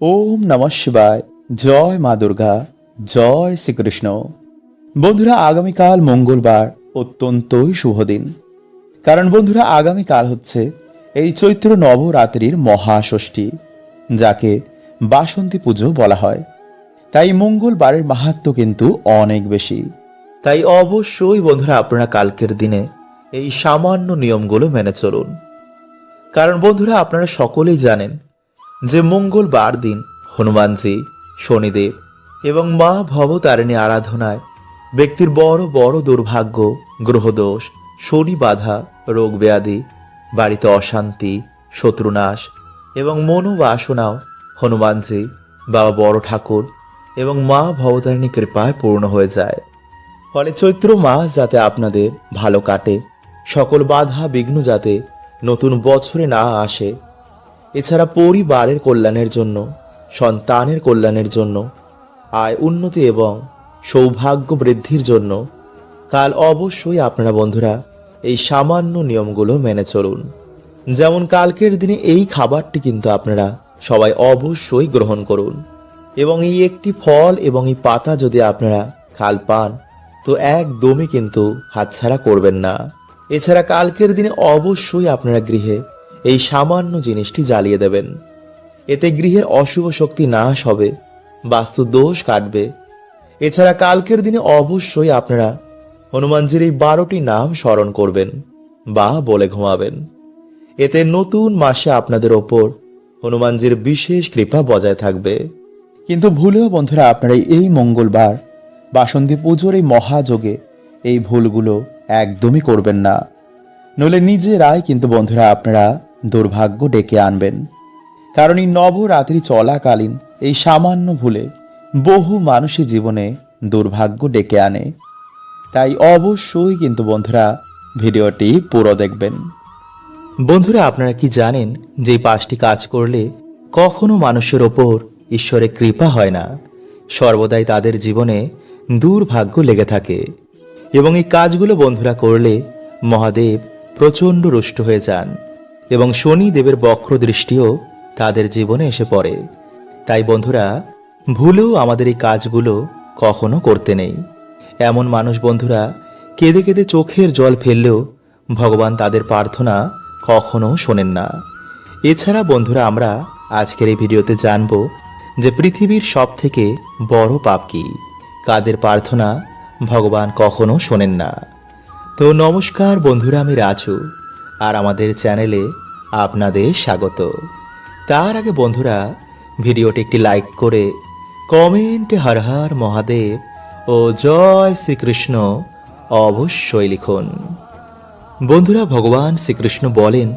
ওম নমঃ শিবায়। জয় মা দুর্গা, জয় শ্রীকৃষ্ণ। বন্ধুরা, আগামীকাল মঙ্গলবার অত্যন্তই শুভ দিন। কারণ বন্ধুরা, আগামীকাল হচ্ছে এই চৈত্র নবরাত্রির মহাষষ্ঠী, যাকে বাসন্তী পুজো বলা হয়। তাই মঙ্গলবারের মাহাত্ম্য কিন্তু অনেক বেশি। তাই অবশ্যই বন্ধুরা আপনারা কালকের দিনে এই সামান্য নিয়মগুলো মেনে চলুন। কারণ বন্ধুরা, আপনারা সকলেই জানেন যে মঙ্গলবার দিন হনুমানজি, শনিদেব এবং মা ভবতারিণী আরাধনায় ব্যক্তির বড় বড় দুর্ভাগ্য, গ্রহদোষ, শনি বাধা, রোগ ব্যাধি, বাড়িতে অশান্তি, শত্রুনাশ এবং মনোবাসনাও হনুমানজি, বাবা বড় ঠাকুর এবং মা ভবতারিণী কৃপায় পূর্ণ হয়ে যায়। ফলে চৈত্র মাস যাতে আপনাদের ভালো কাটে, সকল বাধা বিঘ্ন যাতে নতুন বছরে না আসে, এছাড়া পরিবারের কল্যাণের জন্য, সন্তানের কল্যাণের জন্য, আয় উন্নতি এবং সৌভাগ্য বৃদ্ধির জন্য কাল অবশ্যই আপনারা বন্ধুরা এই সামান্য নিয়মগুলো মেনে চলুন। যেমন কালকের দিনে এই খাবারটি কিন্তু আপনারা সবাই অবশ্যই গ্রহণ করুন এবং এই একটি ফল এবং এই পাতা যদি আপনারা কাল পান তো একদমই কিন্তু হাতছাড়া করবেন না। এছাড়া কালকের দিনে অবশ্যই আপনারা গৃহে এই সামান্য জিনিসটি জ্বালিয়ে দেবেন। এতে গৃহের অশুভ শক্তি নাশ হবে, বাস্তু দোষ কাটবে। এছাড়া কালকের দিনে অবশ্যই আপনারা হনুমানজির এই 12টি নাম স্মরণ করবেন বা বলে ঘুমাবেন। এতে নতুন মাসে আপনাদের ওপর হনুমানজির বিশেষ কৃপা বজায় থাকবে। কিন্তু ভুলেও বন্ধুরা আপনারা এই মঙ্গলবার বাসন্তী পুজোর এই মহাযোগে এই ভুলগুলো একদমই করবেন না, নইলে নিজেরাই কিন্তু বন্ধুরা আপনারা দুর্ভাগ্য ডেকে আনবেন। কারণ এই নবরাত্রি চলাকালীন এই সামান্য ভুলে বহু মানুষের জীবনে দুর্ভাগ্য ডেকে আনে। তাই অবশ্যই কিন্তু বন্ধুরা ভিডিওটি পুরো দেখবেন। বন্ধুরা, আপনারা কি জানেন যে 5টি কাজ করলে কখনো মানুষের ওপর ঈশ্বরের কৃপা হয় না, সর্বদাই তাদের জীবনে দুর্ভাগ্য লেগে থাকে। এবং এই কাজগুলো বন্ধুরা করলে মহাদেব প্রচণ্ড রুষ্ট হয়ে যান এবং শনিদেবের বক্র দৃষ্টিও তাদের জীবনে এসে পড়ে। তাই বন্ধুরা, ভুলেও আমাদের এই কাজগুলো কখনো করতে নেই। এমন মানুষ বন্ধুরা কেঁদে কেঁদে চোখের জল ফেললেও ভগবান তাদের প্রার্থনা কখনো শোনেন না। এছাড়া বন্ধুরা, আমরা আজকের এই ভিডিওতে জানব যে পৃথিবীর সব থেকে বড় পাপ কি, কাদের প্রার্থনা ভগবান কখনো শোনেন না। তো নমস্কার বন্ধুরা, আমি রাজু, আর আমাদের চ্যানেলে আপনাদের স্বাগত। তার আগে বন্ধুরা ভিডিওটি একটি লাইক করে কমেন্টে হর হর মহাদেব ও জয় শ্রীকৃষ্ণ অবশ্যই লিখুন। বন্ধুরা, ভগবান শ্রীকৃষ্ণ বলেন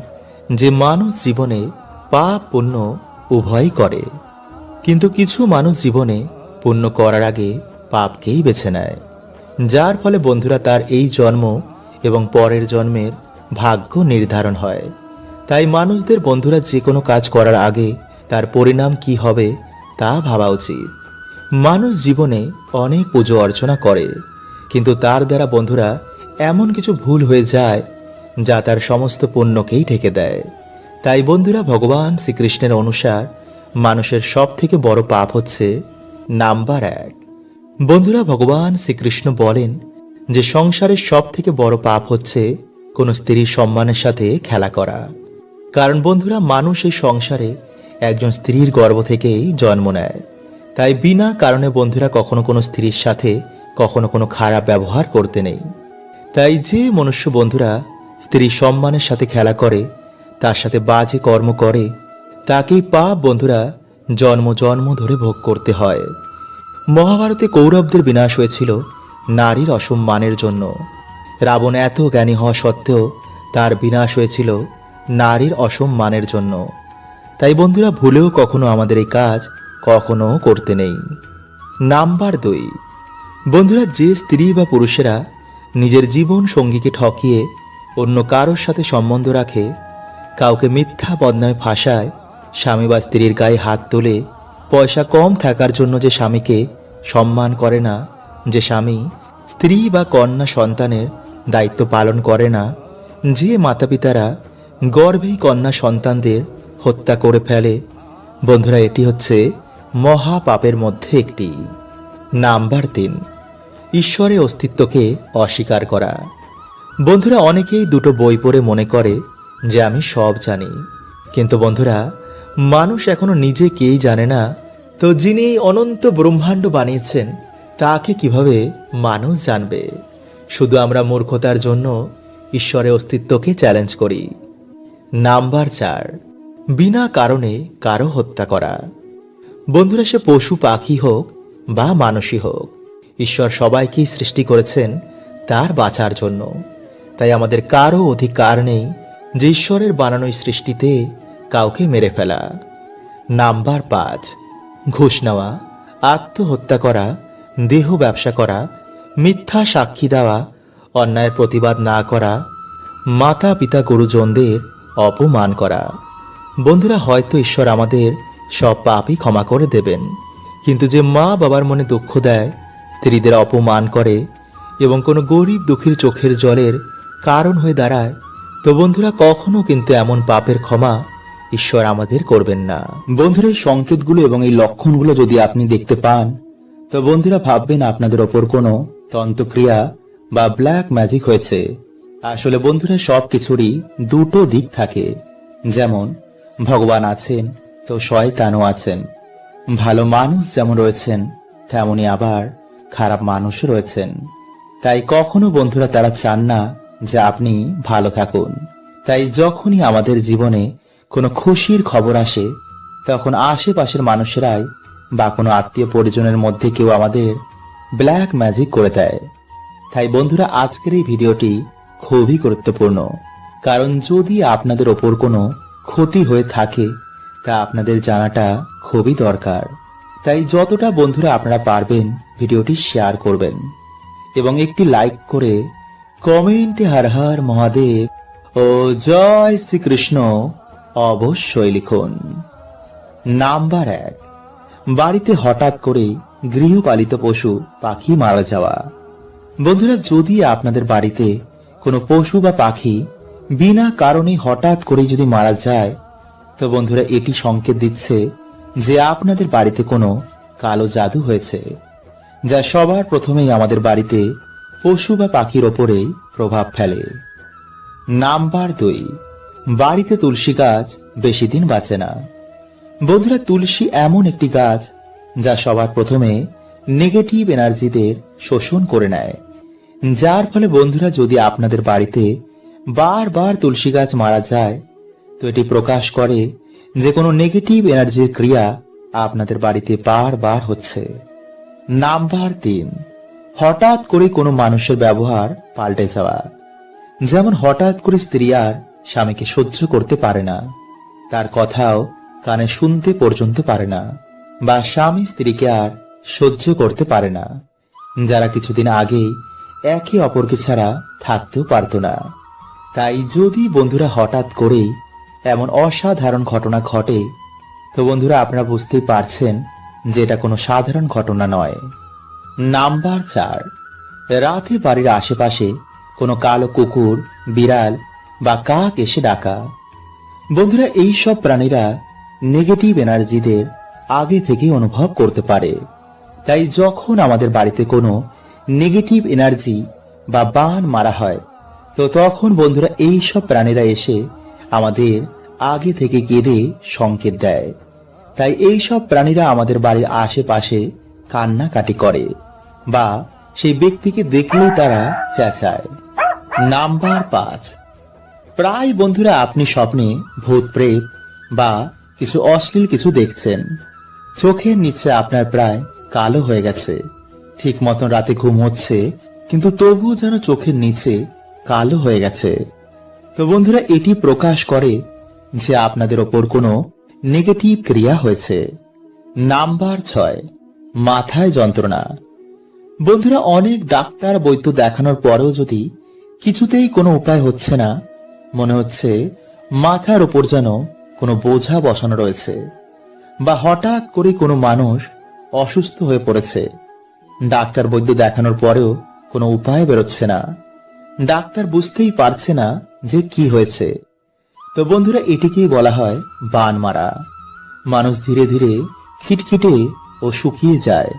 যে মানুষ জীবনে পাপ পুণ্য উভয়ই করে, কিন্তু কিছু মানুষ জীবনে পুণ্য করার আগে পাপকেই বেছে নেয়, যার ফলে বন্ধুরা তার এই জন্ম এবং পরের জন্মের ভাগ্য নির্ধারণ হয়। তাই মানুষদের বন্ধুরা যে কোনো কাজ করার আগে তার পরিণাম কি হবে তা ভাবা উচিত। মানুষ জীবনে অনেক পুজো অর্চনা করে, কিন্তু তার দ্বারা বন্ধুরা এমন কিছু ভুল হয়ে যায় যা তার সমস্ত পুণ্যকেই ঢেকে দেয়। তাই বন্ধুরা, ভগবান শ্রীকৃষ্ণের অনুসার মানুষের সব থেকে বড় পাপ হচ্ছে নাম্বার 1। বন্ধুরা, ভগবান শ্রীকৃষ্ণ বলেন যে সংসারের সব থেকে বড় পাপ হচ্ছে কোনো স্ত্রীর সম্মানের সাথে খেলা করা। কারণ বন্ধুরা, মানুষ এই সংসারে একজন স্ত্রীর গর্ভ থেকেই জন্ম নেয়। তাই বিনা কারণে বন্ধুরা কখনো কোনো স্ত্রীর সাথে কখনো কোনো খারাপ ব্যবহার করতে নেই। তাই যে মনুষ্য বন্ধুরা স্ত্রীর সম্মানের সাথে খেলা করে, তার সাথে বাজে কর্ম করে, তাকেই পাপ বন্ধুরা জন্ম জন্ম ধরে ভোগ করতে হয়। মহাভারতে কৌরবদের বিনাশ হয়েছিল নারীর অসম্মানের জন্য। রাবণ এত জ্ঞানী হওয়া সত্ত্বেও তার বিনাশ হয়েছিল নারীর অসম্মানের জন্য। তাই বন্ধুরা ভুলেও কখনো আমাদের এই কাজ কখনো করতে নেই। নাম্বার 2, বন্ধুরা যে স্ত্রী বা পুরুষেরা নিজের জীবন সঙ্গীকে ঠকিয়ে অন্য কারোর সাথে সম্বন্ধ রাখে, কাউকে মিথ্যা বদনামে ফাঁসায়, স্বামী বা স্ত্রীর গায়ে হাত তোলে, পয়সা কম থাকার জন্য যে স্বামীকে সম্মান করে না, যে স্বামী স্ত্রী বা কন্যা সন্তানের দায়িত্ব পালন করে না, যে মাতাপিতারা গর্ভেই কন্যা সন্তানদের হত্যা করে ফেলে, বন্ধুরা, এটি হচ্ছে মহাপাপের মধ্যে একটি। নাম্বার 3, ঈশ্বরের অস্তিত্বকে অস্বীকার করা। বন্ধুরা, অনেকেই দুটো বই পড়ে মনে করে যে আমি সব জানি, কিন্তু বন্ধুরা, মানুষ এখনো নিজেকেই জানে না, তো যিনি এই অনন্ত ব্রহ্মাণ্ড বানিয়েছেন তাকে কিভাবে মানুষ জানবে? শুধু আমরা মূর্খতার জন্য ঈশ্বরের অস্তিত্বকে চ্যালেঞ্জ করি। নাম্বার 4, বিনা কারণে কারো হত্যা করা। বন্ধুরা, সে পশু পাখি হোক বা মানুষই হোক, ঈশ্বর সবাইকেই সৃষ্টি করেছেন তার বাঁচার জন্য। তাই আমাদের কারো অধিকার নেই যে ঈশ্বরের বানানো এই সৃষ্টিতে কাউকে মেরে ফেলা। নাম্বার 5, ঘুষ নেওয়া, আত্মহত্যা করা, দেহ ব্যবসা করা, মিথ্যা সাক্ষী দেওয়া, অন্যায়ের প্রতিবাদ না করা, মাতা পিতা গুরুজনদের অপমান করা। বন্ধুরা, হয়তো ঈশ্বর আমাদের সব পাপই ক্ষমা করে দেবেন, কিন্তু যে মা বাবার মনে দুঃখ দেয়, স্ত্রীদের অপমান করে এবং কোনো গরিব দুঃখীর চোখের জলের কারণ হয়ে দাঁড়ায়, তো বন্ধুরা, কখনো কিন্তু এমন পাপের ক্ষমা ঈশ্বর আমাদের করবেন না। বন্ধুরা, এই সংকেতগুলো এবং এই লক্ষণগুলো যদি আপনি দেখতে পান, তো বন্ধুরা ভাববেন আপনাদের ওপর কোনো তন্ত্রক্রিয়া বা ব্ল্যাক ম্যাজিক হয়েছে। আসলে বন্ধুরা, সব কিছুরই দুটো দিক থাকে। যেমন ভগবান আছেন, তো শয়তানও আছেন। ভালো মানুষ যেমন রয়েছেন, তেমনি আবার খারাপ মানুষও রয়েছেন। তাই কখনো বন্ধুরা তারা চান না যে আপনি ভালো থাকুন। তাই যখনই আমাদের জীবনে কোনো খুশির খবর আসে, তখন আশেপাশের মানুষেরাই বা কোনো আত্মীয় পরিজনের মধ্যে কেউ আমাদের ব্ল্যাক ম্যাজিক করে দেয়। তাই বন্ধুরা, আজকের এই ভিডিওটি খুবই গুরুত্বপূর্ণ, কারণ যদি আপনাদের ওপর কোনো ক্ষতি হয়ে থাকে তা আপনাদের জানাটা খুবই দরকার। তাই যতটা বন্ধুরা আপনারা পারবেন ভিডিওটি শেয়ার করবেন এবং একটি লাইক করে কমেন্টে হর হর মহাদেব ও জয় শ্রীকৃষ্ণ অবশ্যই লিখুন। নাম্বার 1, বাড়িতে হঠাৎ করে গৃহপালিত পশু পাখি মারা যাওয়া। বন্ধুরা, যদি আপনাদের বাড়িতে কোনো পশু বা পাখি বিনা কারণে হঠাৎ করে যদি মারা যায়, তো বন্ধুরা এটি সংকেত দিচ্ছে যে আপনাদের বাড়িতে কোনো কালো জাদু হয়েছে, যা সবার প্রথমেই আমাদের বাড়িতে পশু বা পাখির ওপরেই প্রভাব ফেলে। নাম্বার 2, বাড়িতে তুলসী গাছ বেশি দিন বাঁচে না। বন্ধুরা, তুলসী এমন একটি গাছ যা সবার প্রথমে নেগেটিভ এনার্জিদের শোষণ করে নেয়, যার ফলে বন্ধুরা যদি আপনাদের বাড়িতে বারবার তুলসী গাছ মারা যায়, তো এটি প্রকাশ করে যে কোনো নেগেটিভ এনার্জির ক্রিয়া আপনাদের বাড়িতে বারবার হচ্ছে। নাম্বার 3, হঠাৎ করে কোনো মানুষের ব্যবহার পাল্টে যাওয়া। যেমন হঠাৎ করে স্ত্রী আর স্বামীকে সহ্য করতে পারে না, তার কথাও কানে শুনতে পর্যন্ত পারে না, বা স্বামী স্ত্রীকে আর সহ্য করতে পারে না, যারা কিছুদিন আগেই একে অপরকে ছাড়া থাকতেও পারত না। তাই যদি বন্ধুরা হঠাৎ করেই এমন অসাধারণ ঘটনা ঘটে, তো বন্ধুরা আপনারা বুঝতেই পারছেন যে এটা কোনো সাধারণ ঘটনা নয়। নাম্বার 4, রাতে বাড়ির আশেপাশে কোনো কালো কুকুর, বিড়াল বা কাক এসে ডাকা। বন্ধুরা, এই সব প্রাণীরা নেগেটিভ এনার্জিদের আগে থেকেই অনুভব করতে পারে। তাই যখন আমাদের বাড়িতে কোনো নেগেটিভ এনার্জি বা বান মারা হয়, তো তখন বন্ধুরা এই সব প্রাণীরা এসে আমাদের আগে থেকে কেঁদে সংকেত দেয়। তাই এই সব প্রাণীরা আমাদের বাড়ির আশেপাশে কান্নাকাটি করে বা সেই ব্যক্তিকে দেখলেই তারা চেঁচায়। নাম্বার 5, প্রায় বন্ধুরা আপনি স্বপ্নে ভূত প্রেত বা কিছু অশ্লীল কিছু দেখছেন। চোখের নিচে আপনার প্রায় কালো হয়ে গেছে, ঠিক মতন রাতে ঘুম হচ্ছে, কিন্তু তবুও যেন চোখের নিচে কালো হয়ে গেছে। তো বন্ধুরা এটি প্রকাশ করে যে আপনাদের ওপর কোনো নেগেটিভ ক্রিয়া হয়েছে। নাম্বার 6, মাথায় যন্ত্রণা। বন্ধুরা, অনেক ডাক্তার বৈদ্য দেখানোর পরেও যদি কিছুতেই কোনো উপায় হচ্ছে না, মনে হচ্ছে মাথার ওপর যেন কোনো বোঝা বসানো রয়েছে, বা হঠাৎ করে কোনো মানুষ অসুস্থ হয়ে পড়েছে, ডাক্তার বৈদ্য দেখানোর পরেও কোনো উপায় বেরোচ্ছে না, ডাক্তার বুঝতেই পারছে না যে কি হয়েছে, তো বন্ধুরা এটিকেই বলা হয় বান মারা। মানুষ ধীরে ধীরে খিটখিটে ও শুকিয়ে যায়।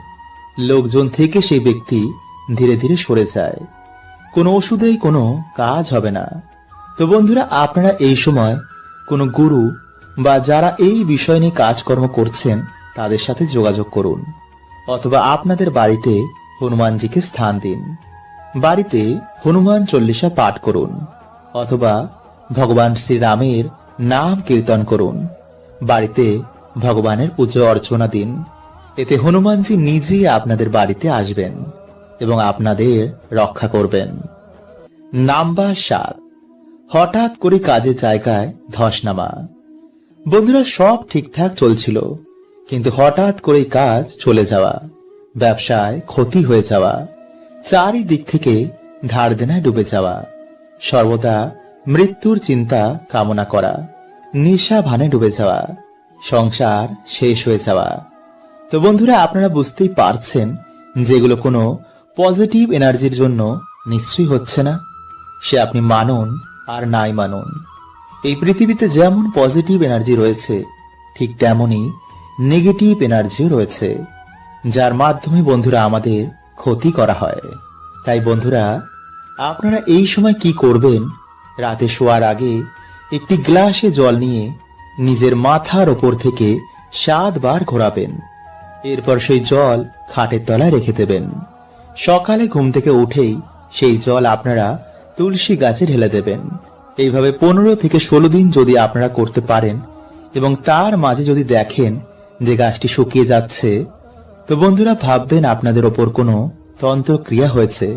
লোকজন থেকে সেই ব্যক্তি ধীরে ধীরে সরে যায়। কোনো ওষুধেই কোনো কাজ হবে না। তো বন্ধুরা, আপনারা এই সময় কোনো গুরু বা যারা এই বিষয় নিয়ে কাজকর্ম করছেন তাদের সাথে যোগাযোগ করুন, অথবা আপনাদের বাড়িতে হনুমানজিকে স্থান দিন। বাড়িতে হনুমান চল্লিশা পাঠ করুন, অথবা ভগবান শ্রীরামের নাম কীর্তন করুন। বাড়িতে ভগবানের পুজো অর্চনা দিন। এতে হনুমানজি নিজেই আপনাদের বাড়িতে আসবেন এবং আপনাদের রক্ষা করবেন। নাম্বার 7, হঠাৎ করে কাজের জায়গায় ধস নামা। বন্ধুরা, সব ঠিকঠাক চলছিল, কিন্তু হঠাৎ করে কাজ চলে যাওয়া, ব্যবসায় ক্ষতি হয়ে যাওয়া, চারিদিক থেকে ধার দেনায় ডুবে যাওয়া, সর্বদা মৃত্যুর চিন্তা কামনা করা, নেশা ভানে ডুবে যাওয়া, সংসার শেষ হয়ে যাওয়া। তো বন্ধুরা, আপনারা বুঝতেই পারছেন যেগুলো কোনো পজিটিভ এনার্জির জন্য নিশ্চয়ই হচ্ছে না। সে আপনি মানুন আর নাই মানুন, এই পৃথিবীতে যেমন পজিটিভ এনার্জি রয়েছে ঠিক তেমনই নেগেটিভ এনার্জিও রয়েছে, যার মাধ্যমে বন্ধুরা আমাদের ক্ষতি করা হয়। তাই বন্ধুরা, আপনারা এই সময় কি করবেন, রাতে শোয়ার আগে একটি গ্লাসে জল নিয়ে নিজের মাথার ওপর থেকে 7 বার ঘোরাবেন। এরপর সেই জল খাটের তলায় রেখে দেবেন। সকালে ঘুম থেকে উঠেই সেই জল আপনারা তুলসী গাছে ঢেলে দেবেন। এইভাবে 15 থেকে 16 দিন যদি আপনারা করতে পারেন এবং তার মাঝে যদি দেখেন যে গাছটি শুকিয়ে যাচ্ছে, তো বন্ধুরা ভাববেন আপনাদের ওপর কোনো তন্ত্রক্রিয়া হয়েছে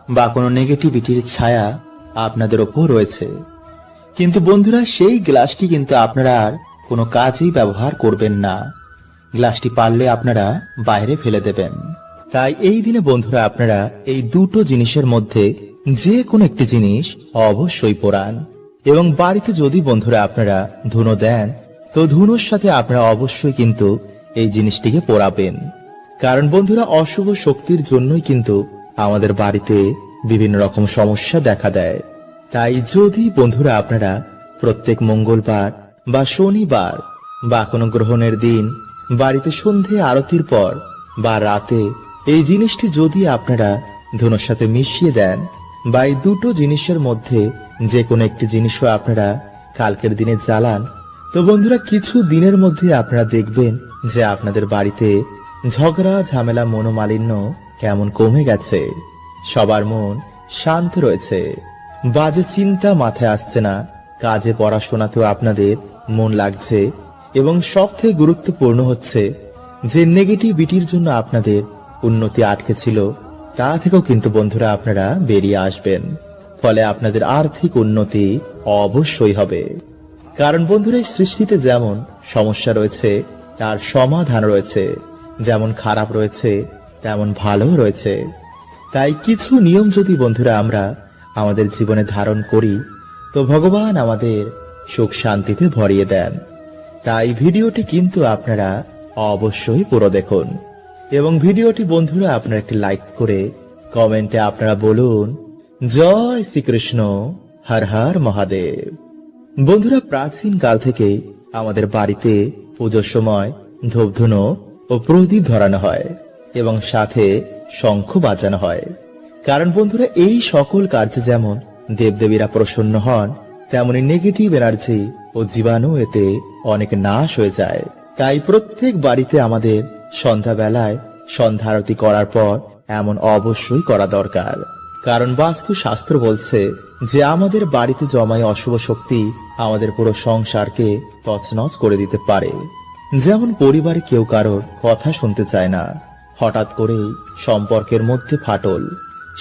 বা কোনো নেগেটিভিটির ছায়া আপনাদের ওপর রয়েছে। কিন্তু বন্ধুরা, সেই গ্লাসটি কিন্তু আপনারা আর কোনো কাজেই ব্যবহার করবেন না। গ্লাসটি পারলে আপনারা বাইরে ফেলে দেবেন। তাই এই দিনে বন্ধুরা আপনারা এই দুটো জিনিসের মধ্যে যে কোনো একটি জিনিস অবশ্যই পোড়ান। এবং বাড়িতে যদি বন্ধুরা আপনারা ধুনো দেন, তো ধুনোর সাথে আপনারা অবশ্যই কিন্তু এই জিনিসটিকে পোড়াবেন। কারণ বন্ধুরা, অশুভ শক্তির জন্যই কিন্তু আমাদের বাড়িতে বিভিন্ন রকম সমস্যা দেখা দেয়। তাই যদি বন্ধুরা আপনারা প্রত্যেক মঙ্গলবার বা শনিবার বা কোনো গ্রহণের দিন বাড়িতে সন্ধে আরতির পর বা রাতে এই জিনিসটি যদি আপনারা ধুনোর সাথে মিশিয়ে দেন, বা এই দুটো জিনিসের মধ্যে যে কোনো একটি জিনিসও আপনারা কালকের দিনে জ্বালান, তো বন্ধুরা কিছু দিনের মধ্যে আপনারা দেখবেন যে আপনাদের বাড়িতে ঝগড়া ঝামেলা মনোমালিন্য কেমন কমে গেছে। সবার মন শান্ত রয়েছে, বাজে চিন্তা মাথায় আসছে না, কাজে পড়াশোনাতেও আপনাদের মন লাগছে, এবং সবথেকে গুরুত্বপূর্ণ হচ্ছে যে নেগেটিভিটির জন্য আপনাদের উন্নতি আটকে ছিল, তা থেকেও কিন্তু বন্ধুরা আপনারা বেরিয়ে আসবেন। ফলে আপনাদের আর্থিক উন্নতি অবশ্যই হবে। কারণ বন্ধুরা, এই সৃষ্টিতে যেমন সমস্যা রয়েছে তার সমাধান রয়েছে, যেমন খারাপ রয়েছে তেমন ভালো রয়েছে। তাই কিছু নিয়ম যদি বন্ধুরা আমরা আমাদের জীবনে ধারণ করি, তো ভগবান আমাদের সুখ শান্তিতে ভরিয়ে দেন। তাই ভিডিওটি কিন্তু আপনারা অবশ্যই পুরো দেখুন, এবং ভিডিওটি বন্ধুরা আপনারা একটি লাইক করে কমেন্টে আপনারা বলুন জয় শ্রীকৃষ্ণ, হর হর মহাদেব। বন্ধুরা, প্রাচীন কাল থেকে আমাদের বাড়িতে পুজোর সময় ধূপধুনো ও প্রদীপ ধরানো হয় এবং সাথে শঙ্খ বাজানো হয়। কারণ বন্ধুরা, এই সকল কার্যে যেমন দেবদেবীরা প্রসন্ন হন, তেমনি নেগেটিভ এনার্জি ও জীবাণু এতে অনেক নাশ হয়ে যায়। তাই প্রত্যেক বাড়িতে আমাদের সন্ধ্যাবেলায় সন্ধ্যা আরতি করার পর এমন অবশ্যই করা দরকার। কারণ বাস্তু শাস্ত্র বলছে যে আমাদের বাড়িতে জমায় অশুভ শক্তি আমাদের পুরো সংসারকে তছনছ করে দিতে পারে। যেমন পরিবারে কেউ কারোর কথা শুনতে চায় না, হঠাৎ করেই সম্পর্কের মধ্যে ফাটল,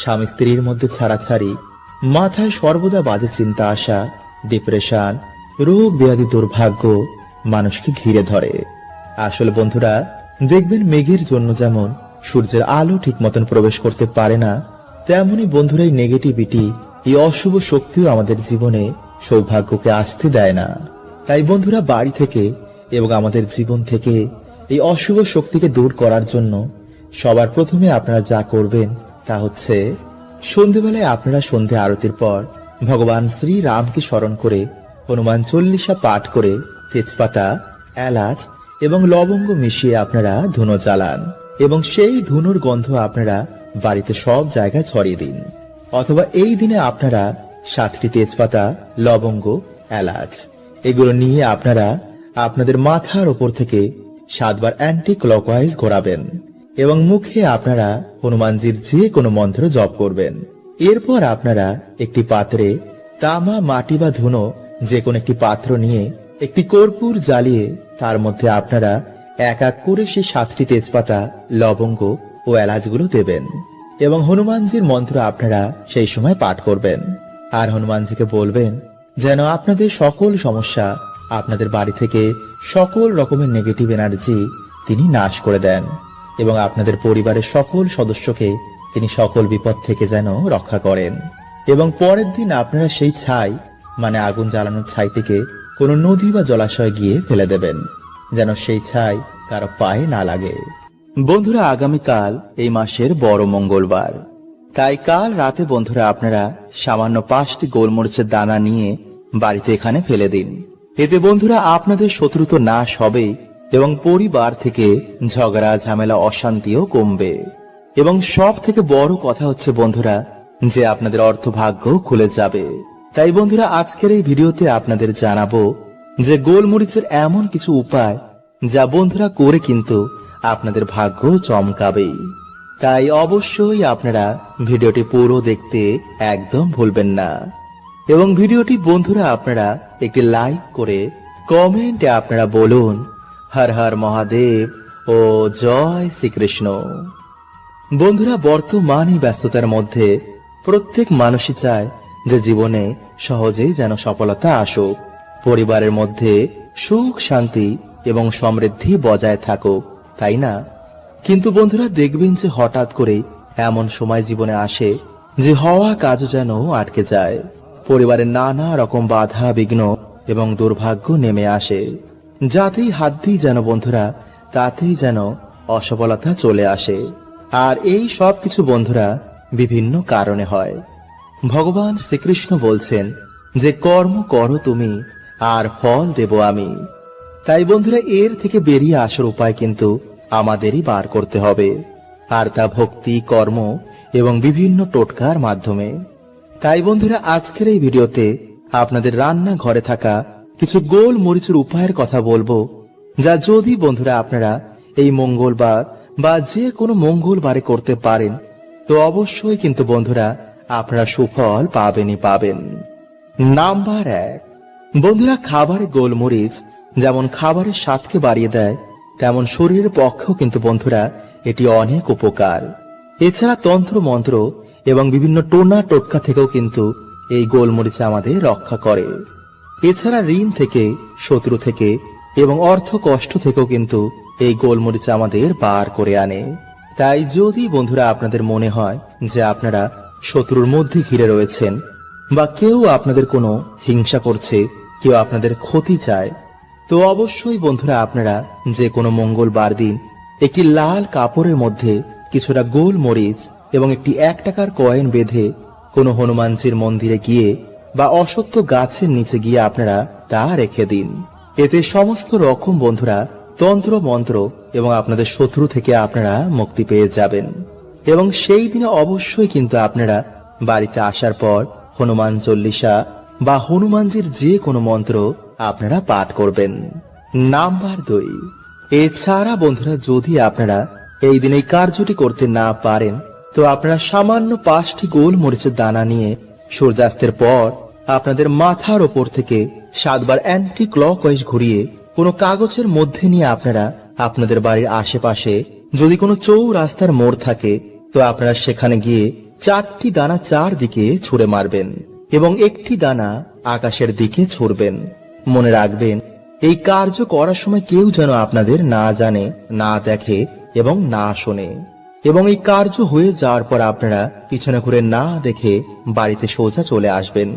স্বামী স্ত্রীর মধ্যে ছাড়াছাড়ি, মাথায় সর্বদা বাজে চিন্তা আসা, ডিপ্রেশন, রোগ ব্যাধি, দুর্ভাগ্য মানুষকে ঘিরে ধরে। আসলে বন্ধুরা দেখবেন, মেঘের জন্য যেমন সূর্যের আলো ঠিক মতন প্রবেশ করতে পারে না, তেমনি বন্ধুরা এই নেগেটিভিটি, এই অশুভ শক্তিও আমাদের জীবনে সৌভাগ্যকে আসতে দেয় না। তাই বন্ধুরা বাড়ি থেকে এবং আমাদের জীবন থেকে এই অশুভ শক্তিকে দূর করার জন্য সবার প্রথমে আপনারা যা করবেন তা হচ্ছে সন্ধ্যেবেলায় আপনারা সন্ধ্যে আরতির পর ভগবান শ্রী রামকে স্মরণ করে হনুমান চল্লিশা পাঠ করে তেজপাতা, এলাচ এবং লবঙ্গ মিশিয়ে আপনারা ধুনো জ্বালান এবং সেই ধুনোর গন্ধ আপনারা বাড়িতে সব জায়গায় ছড়িয়ে দিন। অথবা এই দিনে আপনারা 7টি তেজপাতা, লবঙ্গ, এলাচ এগুলো নিয়ে আপনারা আপনাদের মাথার ওপর থেকে 7 বার অ্যান্টি ক্লকওয়াইজ ঘোরাবেন এবং মুখে আপনারা হনুমানজির যে কোনো মন্ত্র জপ করবেন। এরপর আপনারা একটি পাত্রে তামা, মাটি বা ধুনো যে কোনো একটি পাত্র নিয়ে একটি কর্পূর জ্বালিয়ে তার মধ্যে আপনারা এক এক করে সেই 7টি তেজপাতা, লবঙ্গ ও এলাচগুলো দেবেন এবং হনুমানজির মন্ত্র আপনারা সেই সময় পাঠ করবেন। আর হনুমানজিকে বলবেন যেন আপনাদের সকল সমস্যা, আপনাদের বাড়ি থেকে সকল রকমের নেগেটিভ এনার্জি তিনি নাশ করে দেন এবং আপনাদের পরিবারের সকল সদস্যকে তিনি সকল বিপদ থেকে যেন রক্ষা করেন। এবং পরের দিন আপনারা সেই ছাই মানে আগুন জ্বালানোর ছাইটিকে কোনো নদী বা জলাশয়ে গিয়ে ফেলে দেবেন যেন সেই ছাই কারো পায়ে না লাগে। বন্ধুরা, আগামীকাল এই মাসের বড় মঙ্গলবার, তাই কাল রাতে বন্ধুরা আপনারা সামান্য 5টি গোলমরিচের দানা নিয়ে বাড়িতে এখানে ফেলে দিন। এতে বন্ধুরা আপনাদের শত্রু তো নাশ হবে এবং পরিবার থেকে ঝগড়া, ঝামেলা, অশান্তিও কমবে। এবং সব থেকে বড় কথা হচ্ছে বন্ধুরা যে আপনাদের অর্থভাগ্য খুলে যাবে। তাই বন্ধুরা আজকের এই ভিডিওতে আপনাদের জানাবো যে গোলমরিচের এমন কিছু উপায় যা বন্ধুরা করে কিন্তু আপনাদের ভাগ্য চমকাবেই। তাই অবশ্যই আপনারা ভিডিওটি পুরো দেখতে একদম ভুলবেন না এবং ভিডিওটি বন্ধুরা আপনারা একটি লাইক করে কমেন্টে আপনারা বলুন হর হর মহাদেব ও জয় শ্রীকৃষ্ণ। বন্ধুরা, বর্তমান এই ব্যস্ততার মধ্যে প্রত্যেক মানুষই চায় যে জীবনে সহজেই যেন সফলতা আসুক, পরিবারের মধ্যে সুখ, শান্তি এবং সমৃদ্ধি বজায় থাকুক, তাই না? কিন্তু বন্ধুরা দেখবেন যে হঠাৎ করে এমন সময় জীবনে আসে যে হওয়া কাজও যেন আটকে যায়, পরিবারের নানা রকম বাধা, বিঘ্ন এবং দুর্ভাগ্য নেমে আসে, যাতেই হাত দিই যেন বন্ধুরা তাতেই যেন অসফলতা চলে আসে। আর এই সব কিছু বন্ধুরা বিভিন্ন কারণে হয়। ভগবান শ্রীকৃষ্ণ বলছেন যে কর্ম করো তুমি আর ফল দেব আমি। তাই বন্ধুরা এর থেকে বেরিয়ে আসার উপায় কিন্তু আমাদেরই বার করতে হবে, আর তা ভক্তি, কর্ম এবং বিভিন্ন টোটকার মাধ্যমে। তাই বন্ধুরা আজকের এই ভিডিওতে আপনাদের রান্না ঘরে থাকা কিছু গোল মরিচের উপায়ের কথা বলবো, যা যদি বন্ধুরা আপনারা এই মঙ্গলবার বা যে কোনো মঙ্গলবারে করতে পারেন তো অবশ্যই কিন্তু বন্ধুরা আপনারা সুফল পাবেনই পাবেন। নাম্বার 1, বন্ধুরা খাবারে গোলমরিচ যেমন খাবারের স্বাদকে বাড়িয়ে দেয়, তেমন শরীরের পক্ষেও কিন্তু বন্ধুরা এটি অনেক উপকার। এছাড়া তন্ত্র মন্ত্র এবং বিভিন্ন টোনা টোটকা থেকেও কিন্তু এই গোলমরিচ আমাদের রক্ষা করে। এছাড়া ঋণ থেকে, শত্রু থেকে এবং অর্থ কষ্ট থেকেও কিন্তু এই গোলমরিচ আমাদের বার করে আনে। তাই যদি বন্ধুরা আপনাদের মনে হয় যে আপনারা শত্রুর মধ্যে ঘিরে রয়েছেন বা কেউ আপনাদের কোনো হিংসা করছে, কেউ আপনাদের ক্ষতি চায়, তো অবশ্যই বন্ধুরা আপনারা যে কোনো মঙ্গলবার দিন একটি লাল কাপড়ের মধ্যে কিছুটা গোলমরিচ এবং একটি 1 টাকার কয়েন বেঁধে কোনো হনুমানজির মন্দিরে গিয়ে বা অশ্বত্থ গাছের নিচে গিয়ে আপনারা তা রেখে দিন। এতে সমস্ত রকম বন্ধুরা তন্ত্র মন্ত্র এবং আপনাদের শত্রু থেকে আপনারা মুক্তি পেয়ে যাবেন। এবং সেই দিনে অবশ্যই কিন্তু আপনারা বাড়িতে আসার পর হনুমান চল্লিশা বা হনুমানজির যে কোনো মন্ত্র আপনারা পাঠ করবেন। নাম্বার 2, এছাড়া বন্ধুরা যদি আপনারা এই দিন এই কার্যটি করতে না পারেন তো আপনারা সামান্য 5টি গোলমরিচের দানা নিয়ে সূর্যাস্তের পর আপনাদের মাথার ওপর থেকে 7 বার অ্যান্টি ক্লকওয়াইজ ঘুরিয়ে কোনো কাগজের মধ্যে নিয়ে আপনারা আপনাদের বাড়ির আশেপাশে যদি কোনো চৌরাস্তার মোড় থাকে তো আপনারা সেখানে গিয়ে 4টি দানা 4 দিকে ছুঁড়ে মারবেন এবং একটি দানা আকাশের দিকে ছুঁড়বেন। মনে রাখবেন এই কার্য করার সময় কেউ যেন আপনাদের না জানে, না দেখে এবং না শোনে। এবং এই কার্য হয়ে যাওয়ার পর আপনারা পিছনে ঘুরে না দেখে বাড়িতে সোজা চলে আসবেন।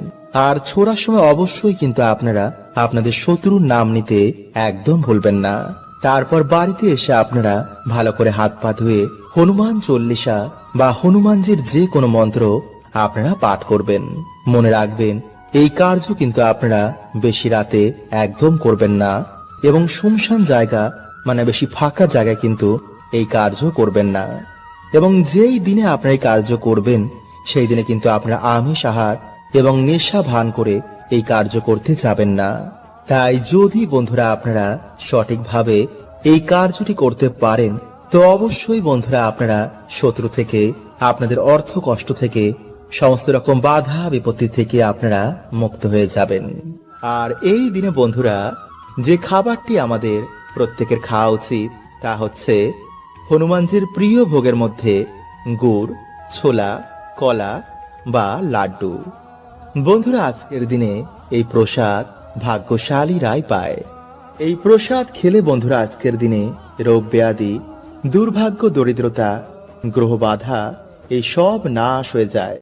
আর ছোড়ার সময় অবশ্যই কিন্তু আপনারা আপনাদের শত্রুর নাম নিতে একদম ভুলবেন না। তারপর বাড়িতে এসে আপনারা ভালো করে হাত পা ধুয়ে হনুমান চল্লিশা বা হনুমানজির যে কোনো মন্ত্র আপনারা পাঠ করবেন। মনে রাখবেন এই কার্য কিন্তু আপনারা বেশি রাতে একদম করবেন না এবং শুনশান জায়গা মানে বেশি ফাঁকা জায়গায় কিন্তু এই কার্য করবেন না। এবং যেই দিনে আপনারা এই কার্য করবেন সেই দিনে কিন্তু আপনারা আমিষ আহার এবং নেশা ভান করে এই কার্য করতে যাবেন না। তাই যদি বন্ধুরা আপনারা সঠিকভাবে এই কার্যটি করতে পারেন তো অবশ্যই বন্ধুরা আপনারা শত্রু থেকে, আপনাদের অর্থ কষ্ট থেকে, সমস্ত রকম বাধা বিপত্তি থেকে আপনারা মুক্ত হয়ে যাবেন। আর এই দিনে বন্ধুরা যে খাবারটি আমাদের প্রত্যেকের খাওয়া উচিত তা হচ্ছে হনুমানজির প্রিয় ভোগের মধ্যে গুড়, ছোলা, কলা বা লাড্ডু। বন্ধুরা আজকের দিনে এই প্রসাদ ভাগ্যশালীরাই পায়। এই প্রসাদ খেলে বন্ধুরা আজকের দিনে রোগ ব্যাধি, দুর্ভাগ্য, দরিদ্রতা, গ্রহ বাধা এই সব নাশ হয়ে যায়।